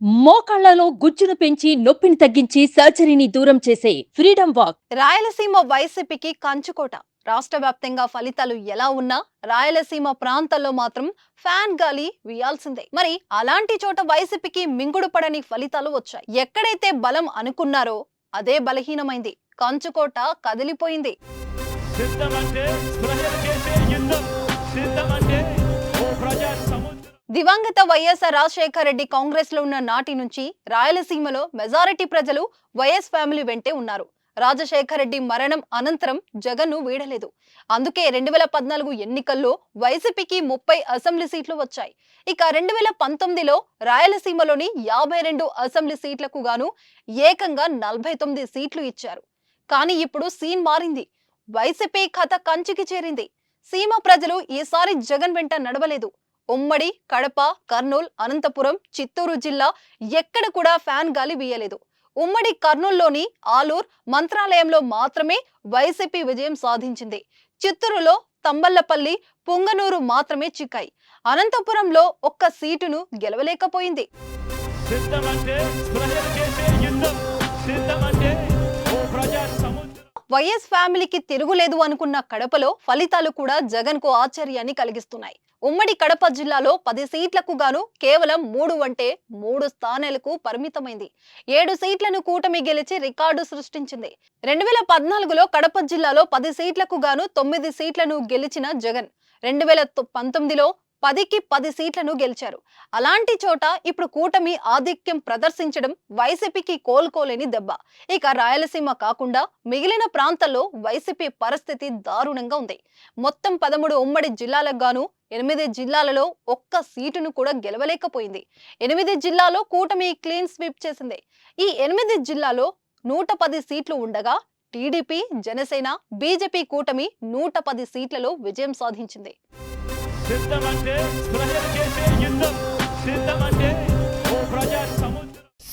మోకాళ్లలో గుజ్జును పెంచి నొప్పిని తగ్గించి సర్జరీని దూరం చేసే ఫ్రీడమ్ వాక్. రాయలసీమ వైసీపీకి కంచుకోట. రాష్ట్ర వ్యాప్తంగా ఫలితాలు ఎలా ఉన్నా రాయలసీమ ప్రాంతాల్లో మాత్రం ఫ్యాన్ గాలి వీయాల్సిందే. మరి అలాంటి చోట వైసీపీకి మింగుడు పడని ఫలితాలు వచ్చాయి. ఎక్కడైతే బలం అనుకున్నారో అదే బలహీనమైంది. కంచుకోట కదిలిపోయింది. దివంగత వైఎస్ఆర్ రాజశేఖర రెడ్డి కాంగ్రెస్ లో ఉన్న నాటి నుంచి రాయలసీమలో మెజారిటీ ప్రజలు వైఎస్ ఫ్యామిలీ వెంటే ఉన్నారు. రాజశేఖర రెడ్డి మరణం అనంతరం జగన్ ను వీడలేదు. అందుకే 2014 ఎన్నికల్లో వైసీపీకి 30 అసెంబ్లీ సీట్లు వచ్చాయి. ఇక 2019లో రాయలసీమలోని 52 అసెంబ్లీ సీట్లకు గాను ఏకంగా 49 సీట్లు ఇచ్చారు. కానీ ఇప్పుడు సీన్ మారింది. వైసీపీ కథ కంచికి చేరింది. సీమ ప్రజలు ఈసారి జగన్ వెంట నడవలేదు. ఉమ్మడి కడప, కర్నూలు, అనంతపురం, చిత్తూరు జిల్లా ఎక్కడ కూడా ఫ్యాన్ గాలి వీయలేదు. ఉమ్మడి కర్నూలులోని ఆలూర్, మంత్రాలయంలో మాత్రమే వైసీపీ విజయం సాధించింది. చిత్తూరులో తంబళ్లపల్లి, పుంగనూరు మాత్రమే చిక్కాయి. అనంతపురంలో ఒక్క సీటును గెలవలేకపోయింది. వైఎస్ ఫ్యామిలీకి తిరుగులేదు అనుకున్న కడపలో ఫలితాలు కూడా జగన్ కు ఆశ్చర్యాన్ని కలిగిస్తున్నాయి. ఉమ్మడి కడప జిల్లాలో 10 సీట్లకు గాను కేవలం 3 అంటే 3 స్థానాలకు పరిమితమైంది. 7 సీట్లను కూటమి గెలిచి రికార్డు సృష్టించింది. 2014లో కడప జిల్లాలో 10 సీట్లకు గాను 9 సీట్లను గెలిచిన జగన్ 2019లో 10కి 10 సీట్లను గెలిచారు. అలాంటి చోట ఇప్పుడు కూటమి ఆధిక్యం ప్రదర్శించడం వైసీపీకి కోలుకోలేని దెబ్బ. ఇక రాయలసీమ కాకుండా మిగిలిన ప్రాంతాల్లో వైసీపీ పరిస్థితి దారుణంగా ఉంది. మొత్తం 13 ఉమ్మడి జిల్లాలకు గాను 8 జిల్లాలలో ఒక్క సీటును కూడా గెలవలేకపోయింది. 8 జిల్లాలో కూటమి క్లీన్ స్వీప్ చేసింది. ఈ 8 జిల్లాలో 110 సీట్లు ఉండగా టీడీపీ, జనసేన, బీజేపీ కూటమి 110 సీట్లలో విజయం సాధించింది.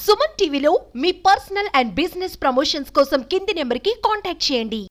సుమన్ టీవీలో మీ పర్సనల్ అండ్ బిజినెస్ ప్రమోషన్స్ కోసం కింది నెంబర్కి కాంటాక్ట్ చేయండి.